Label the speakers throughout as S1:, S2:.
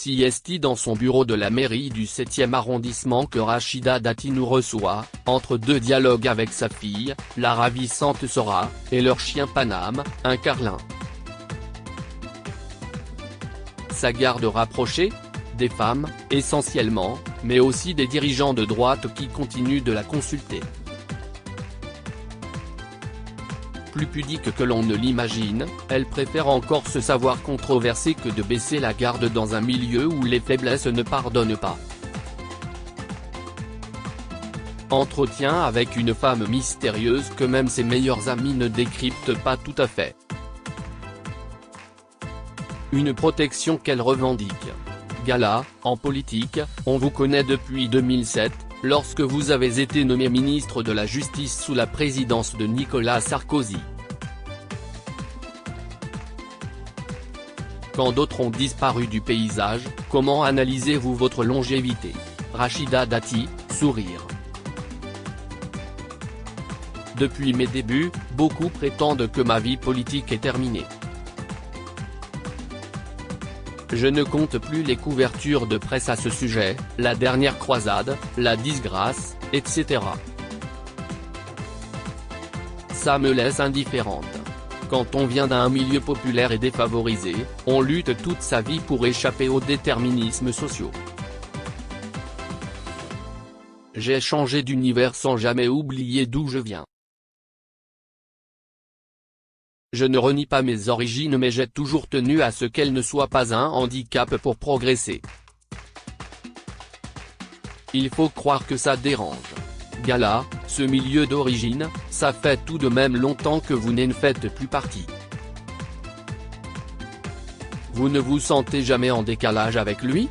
S1: CST dans son bureau de la mairie du 7e arrondissement que Rachida Dati nous reçoit, entre deux dialogues avec sa fille, la ravissante Sora, et leur chien Paname, un Carlin. Sa garde rapprochée ? Des femmes, essentiellement, mais aussi des dirigeants de droite qui continuent de la consulter. Plus pudique que l'on ne l'imagine, elle préfère encore se savoir controversée que de baisser la garde dans un milieu où les faiblesses ne pardonnent pas. Entretien avec une femme mystérieuse que même ses meilleurs amis ne décryptent pas tout à fait. Une protection qu'elle revendique. Gala, en politique, on vous connaît depuis 2007, lorsque vous avez été nommé ministre de la Justice sous la présidence de Nicolas Sarkozy. Quand d'autres ont disparu du paysage, comment analysez-vous votre longévité ? Rachida Dati, sourire. Depuis mes débuts, beaucoup prétendent que ma vie politique est terminée. Je ne compte plus les couvertures de presse à ce sujet, la dernière croisade, la disgrâce, etc. Ça me laisse indifférente. Quand on vient d'un milieu populaire et défavorisé, on lutte toute sa vie pour échapper aux déterminismes sociaux. J'ai changé d'univers sans jamais oublier d'où je viens. Je ne renie pas mes origines mais j'ai toujours tenu à ce qu'elles ne soient pas un handicap pour progresser. Il faut croire que ça dérange. Gala, ce milieu d'origine, ça fait tout de même longtemps que vous n'en faites plus partie. Vous ne vous sentez jamais en décalage avec lui ?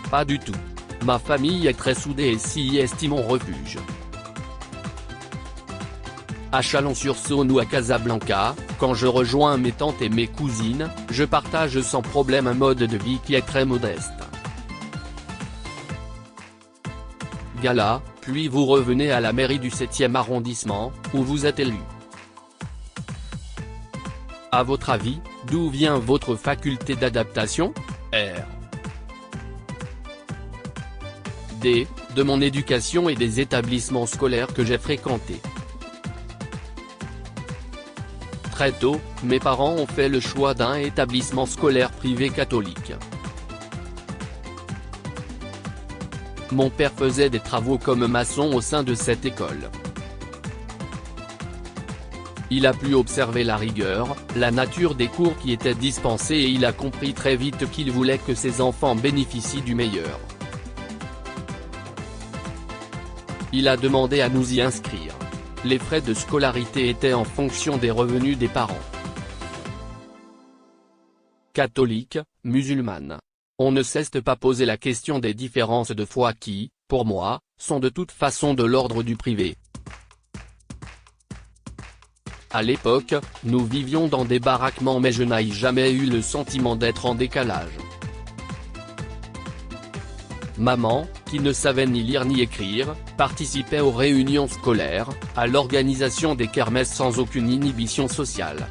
S1: Pas du tout. Ma famille est très soudée et s'y estime mon refuge. À Chalon-sur-Saône ou à Casablanca, quand je rejoins mes tantes et mes cousines, je partage sans problème un mode de vie qui est très modeste. Gala, puis vous revenez à la mairie du 7e arrondissement, où vous êtes élu. À votre avis, d'où vient votre faculté d'adaptation ? De mon éducation et des établissements scolaires que j'ai fréquentés. Très tôt, mes parents ont fait le choix d'un établissement scolaire privé catholique. Mon père faisait des travaux comme maçon au sein de cette école. Il a pu observer la rigueur, la nature des cours qui étaient dispensés et il a compris très vite qu'il voulait que ses enfants bénéficient du meilleur. Il a demandé à nous y inscrire. Les frais de scolarité étaient en fonction des revenus des parents. Catholique, musulmane. On ne cesse de pas poser la question des différences de foi qui, pour moi, sont de toute façon de l'ordre du privé. À l'époque, nous vivions dans des baraquements mais je n'ai jamais eu le sentiment d'être en décalage. Maman, qui ne savait ni lire ni écrire, participait aux réunions scolaires, à l'organisation des kermesses sans aucune inhibition sociale.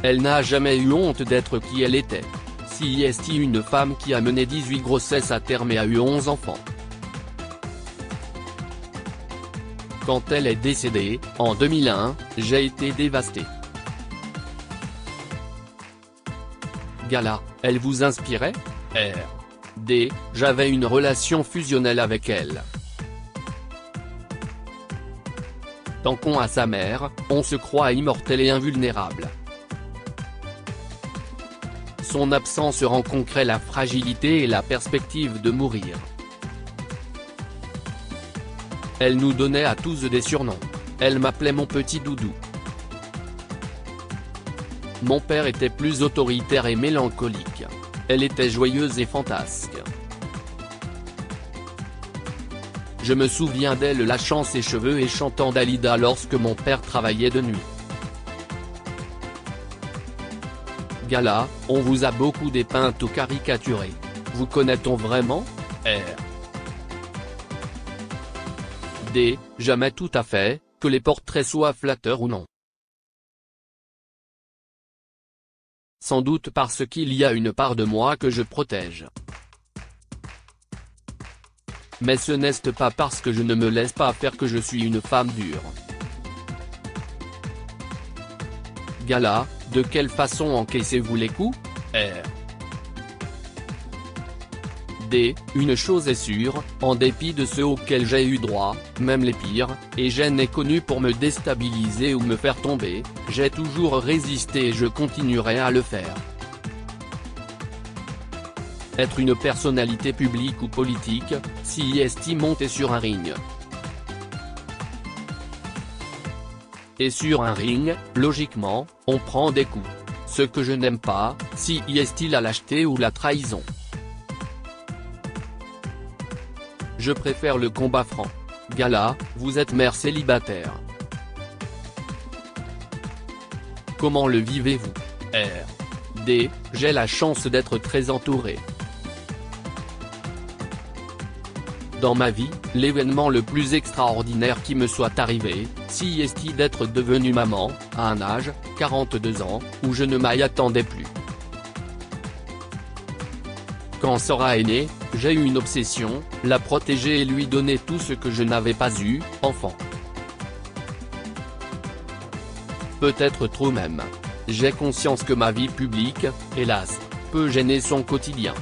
S1: Elle n'a jamais eu honte d'être qui elle était. CST une femme qui a mené 18 grossesses à terme et a eu 11 enfants. Quand elle est décédée, en 2001, j'ai été dévasté. Gala, elle vous inspirait ? J'avais une relation fusionnelle avec elle. Tant qu'on a sa mère, on se croit immortel et invulnérable. Son absence rend concret la fragilité et la perspective de mourir. Elle nous donnait à tous des surnoms. Elle m'appelait mon petit doudou. Mon père était plus autoritaire et mélancolique. Elle était joyeuse et fantasque. Je me souviens d'elle lâchant ses cheveux et chantant Dalida lorsque mon père travaillait de nuit. Gala, on vous a beaucoup dépeint ou caricaturé. Vous connaît-on vraiment ? Jamais tout à fait, que les portraits soient flatteurs ou non. sans doute parce qu'il y a une part de moi que je protège. Mais ce n'est pas parce que je ne me laisse pas faire que je suis une femme dure. Gala, de quelle façon encaissez-vous les coups? R. D. Une chose est sûre, en dépit de ceux auxquels j'ai eu droit, même les pires, et Jeanne est connue pour me déstabiliser ou me faire tomber, j'ai toujours résisté et je continuerai à le faire. Être une personnalité publique ou politique, si est monter sur un ring. Et sur un ring, logiquement, on prend des coups. Ce que je n'aime pas, si est la lâcheté ou la trahison. Je préfère le combat franc. Gala, vous êtes mère célibataire. Comment le vivez-vous? R. D. J'ai la chance d'être très entouré. Dans ma vie, l'événement le plus extraordinaire qui me soit arrivé, si est d'être devenue maman, à un âge, 42 ans, où je ne m'y attendais plus. Quand Sora est née, j'ai eu une obsession, la protéger et lui donner tout ce que je n'avais pas eu, enfant. Peut-être trop même. J'ai conscience que ma vie publique, hélas, peut gêner son quotidien.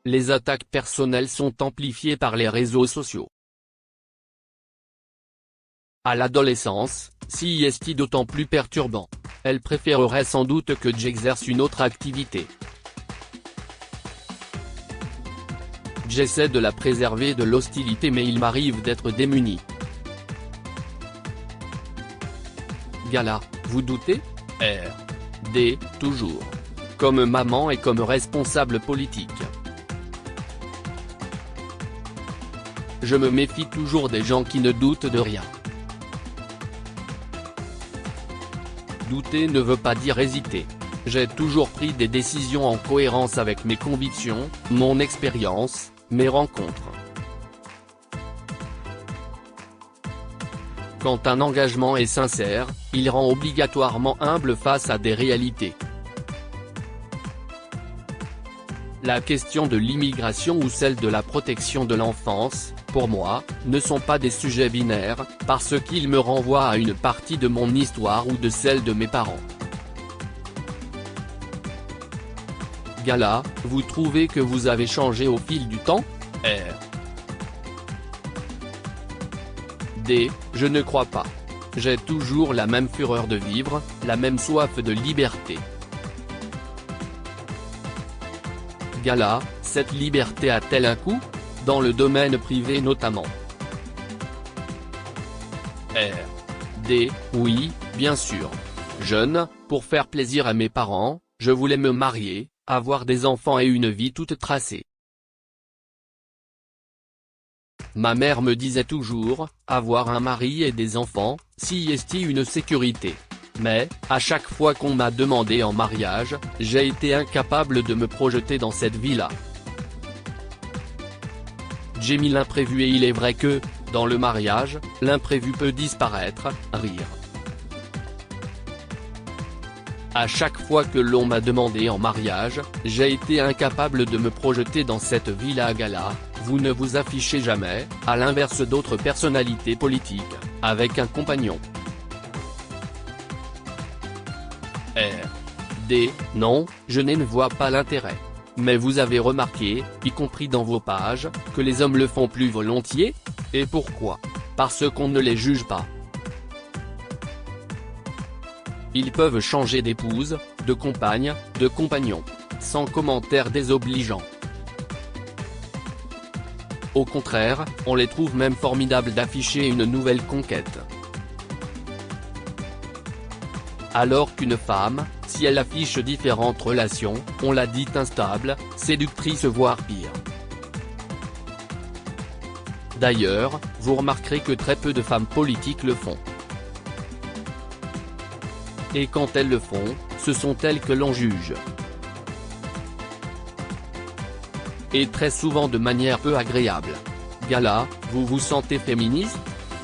S1: Les attaques personnelles sont amplifiées par les réseaux sociaux. À l'adolescence, si est d'autant plus perturbant. Elle préférerait sans doute que j'exerce une autre activité. J'essaie de la préserver de l'hostilité mais il m'arrive d'être démuni. Gala, vous doutez? R. D. Toujours. Comme maman et comme responsable politique. Je me méfie toujours des gens qui ne doutent de rien. Douter ne veut pas dire hésiter. J'ai toujours pris des décisions en cohérence avec mes convictions, mon expérience, mes rencontres. Quand un engagement est sincère, il rend obligatoirement humble face à des réalités. La question de l'immigration ou celle de la protection de l'enfance, pour moi, ne sont pas des sujets binaires, parce qu'ils me renvoient à une partie de mon histoire ou de celle de mes parents. Gala, vous trouvez que vous avez changé au fil du temps? R. D. Je ne crois pas. J'ai toujours la même fureur de vivre, la même soif de liberté. Gala, cette liberté a-t-elle un coût? Dans le domaine privé notamment. R. D. Oui, bien sûr. Jeune, pour faire plaisir à mes parents, je voulais me marier, avoir des enfants et une vie toute tracée. Ma mère me disait toujours, avoir un mari et des enfants, si est une sécurité. Mais, à chaque fois qu'on m'a demandé en mariage, j'ai été incapable de me projeter dans cette vie-là. J'ai mis l'imprévu et il est vrai que, dans le mariage, l'imprévu peut disparaître, rire. À chaque fois que l'on m'a demandé en mariage, j'ai été incapable de me projeter dans cette vie-là. Gala, vous ne vous affichez jamais, à l'inverse d'autres personnalités politiques, avec un compagnon. R. D. Non, je ne vois pas l'intérêt. Mais vous avez remarqué, y compris dans vos pages, que les hommes le font plus volontiers? Et pourquoi? Parce qu'on ne les juge pas. Ils peuvent changer d'épouse, de compagne, de compagnon, sans commentaire désobligeant. Au contraire, on les trouve même formidables d'afficher une nouvelle conquête. Alors qu'une femme, si elle affiche différentes relations, on la dit instable, séductrice voire pire. D'ailleurs, vous remarquerez que très peu de femmes politiques le font. Et quand elles le font, ce sont elles que l'on juge. Et très souvent de manière peu agréable. Gala, vous vous sentez féministe?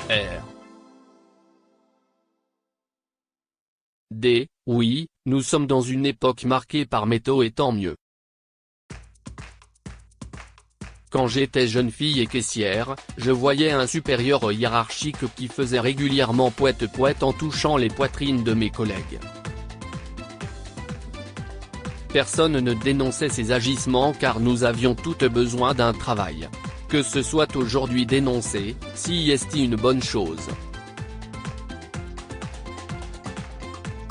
S1: R. D. Oui, nous sommes dans une époque marquée par métaux et tant mieux. Quand j'étais jeune fille et caissière, je voyais un supérieur hiérarchique qui faisait régulièrement poète-poète en touchant les poitrines de mes collègues. Personne ne dénonçait ces agissements car nous avions toutes besoin d'un travail. Que ce soit aujourd'hui dénoncé, si est une bonne chose.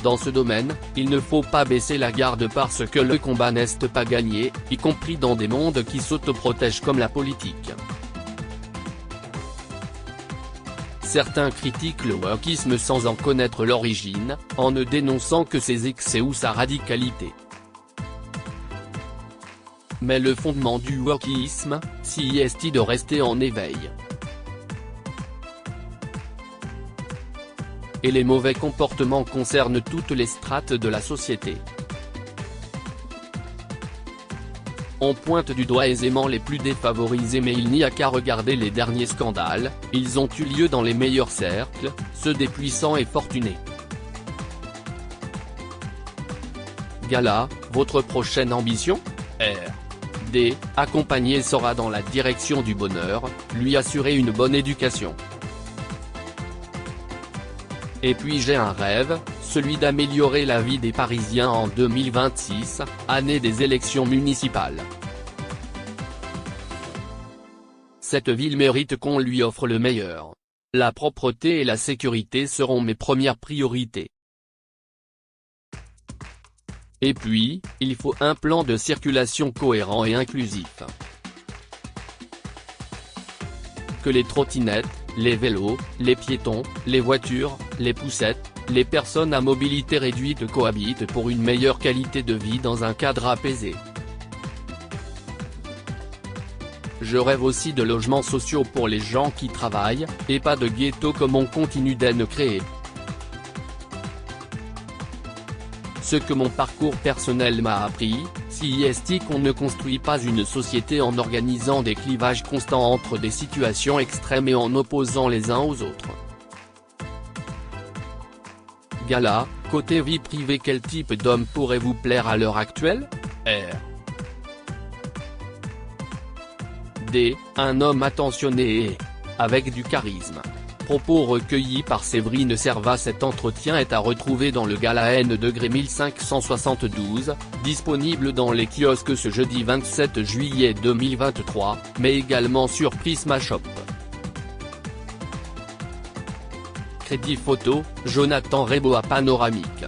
S1: Dans ce domaine, il ne faut pas baisser la garde parce que le combat n'est pas gagné, y compris dans des mondes qui s'autoprotègent comme la politique. Certains critiquent le wokisme sans en connaître l'origine, en ne dénonçant que ses excès ou sa radicalité. Mais le fondement du wokisme, si est de rester en éveil. Et les mauvais comportements concernent toutes les strates de la société. On pointe du doigt aisément les plus défavorisés mais il n'y a qu'à regarder les derniers scandales, ils ont eu lieu dans les meilleurs cercles, ceux des puissants et fortunés. Gala, votre prochaine ambition ? D. Accompagner Sora dans la direction du bonheur, lui assurer une bonne éducation. Et puis j'ai un rêve, celui d'améliorer la vie des Parisiens en 2026, année des élections municipales. Cette ville mérite qu'on lui offre le meilleur. La propreté et la sécurité seront mes premières priorités. Et puis, il faut un plan de circulation cohérent et inclusif. Que les trottinettes, les vélos, les piétons, les voitures, les poussettes, les personnes à mobilité réduite cohabitent pour une meilleure qualité de vie dans un cadre apaisé. Je rêve aussi de logements sociaux pour les gens qui travaillent, et pas de ghetto comme on continue d'en créer. Ce que mon parcours personnel m'a appris, si est qu'on ne construit pas une société en organisant des clivages constants entre des situations extrêmes et en opposant les uns aux autres. Gala, côté vie privée, quel type d'homme pourrait vous plaire à l'heure actuelle ? D. Un homme attentionné et avec du charisme. Propos recueillis par Séverine Servat. Cet entretien est à retrouver dans le Gala N°1572, disponible dans les kiosques ce jeudi 27 juillet 2023, mais également sur Prisma Shop. Crédit photo, Jonathan Reboa. Panoramique.